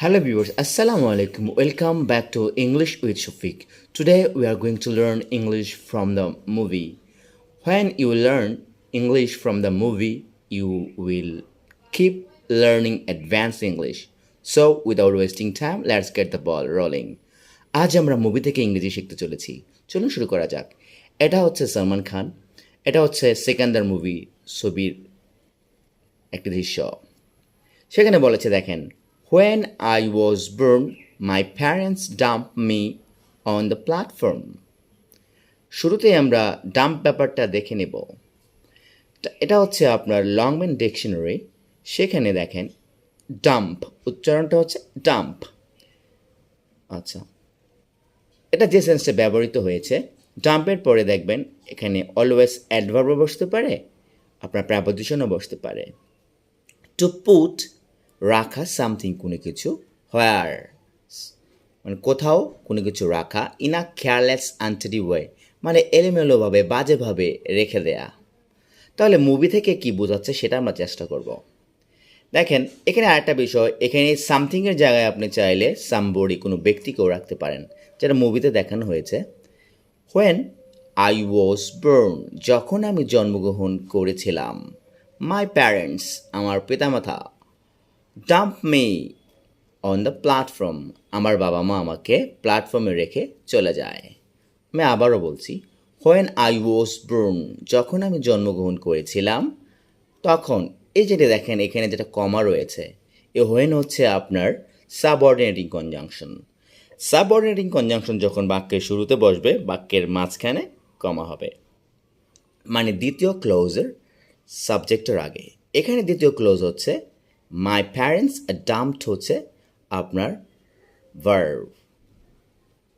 Hello viewers, Assalamu alaikum. Welcome back to English with Shafiq. Today we are going to learn English from the movie. When you learn English from the movie, you will keep learning advanced English. So without wasting time, let's get the ball rolling. আজ আমরা movie থেকে ইংরেজি শিখতে চলেছি। চলুন শুরু করা যাক। এটা হচ্ছে সলমান খান, এটা হচ্ছে সেকান্দার মুভি ছবির একটি দৃশ্য। সেখানে বলেছে দেখেন, When I was born, my parents dumped me on the platform. শুরুতেই আমরা ডাম্প ব্যাপারটা দেখে নেব। এটা হচ্ছে আপনার লংম্যান ডিকশনারি। সেখানে দেখেন ডাম্প, উচ্চারণটা হচ্ছে ডাম্প। আচ্ছা, এটা যে সেন্সে ব্যবহৃত হয়েছে, ডাম্পের পরে দেখবেন এখানে অলওয়েজ অ্যাডভার্বও বসতে পারে, আপনার প্রেপোজিশনও বসতে পারে। টু পুট, রাখা সামথিং, কোনো কিছু, হোয়ার মানে কোথাও কোনো কিছু রাখা, ইন আ কেয়ারলেস আনটেডি ওয়ে মানে এলোমেলোভাবে বাজেভাবে রেখে দেয়া। তাহলে মুভি থেকে কি বোঝাচ্ছে সেটা আমরা চেষ্টা করব। দেখেন এখানে আরেকটা বিষয়, এখানে সামথিংয়ের জায়গায় আপনি চাইলে সামবডি, কোনো ব্যক্তিকেও রাখতে পারেন, যেটা মুভিতে দেখানো হয়েছে। হোয়েন আই ওয়াজ বর্ন, যখন আমি জন্মগ্রহণ করেছিলাম। মাই প্যারেন্টস, আমার পিতামাতা। Dump me on the platform, আমার বাবা মা আমাকে প্ল্যাটফর্মে রেখে চলে যায়। আমি আবারও বলছি, হোয়েন আই ওয়াজ বর্ন, যখন আমি জন্মগ্রহণ করেছিলাম, তখন এই যেটা দেখেন এখানে যেটা কমা রয়েছে, এ হোয়েন হচ্ছে আপনার সাবঅর্ডিনেটিং কনজাংশন। সাবঅর্ডিনেটিং কনজাংশন যখন বাক্যের শুরুতে বসবে, বাক্যের মাঝখানে কমা হবে, মানে দ্বিতীয় ক্লোজের সাবজেক্টের আগে। এখানে দ্বিতীয় ক্লোজ হচ্ছে মাই প্যারেন্টস, ডাম্পড হচ্ছে আপনার ভার্ব।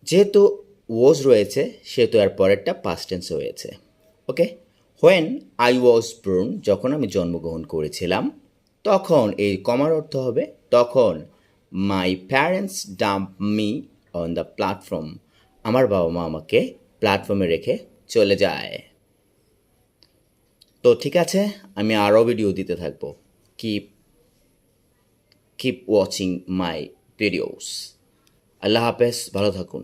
যেহেতু ওয়াজ রয়েছে সেহেতু এর পরেরটা পাস্ট টেন্স হয়েছে। ওকে, হোয়েন আই ওয়াজ বর্ন, যখন আমি জন্মগ্রহণ করেছিলাম, তখন এই কমার অর্থ হবে তখন my parents dump me on the platform, আমার বাবা মা আমাকে প্ল্যাটফর্মে রেখে চলে যায়। তো ঠিক আছে, আমি আরও ভিডিও দিতে থাকবো। Keep watching my videos. আল্লাহ হাফেজ, ভালো থাকুন।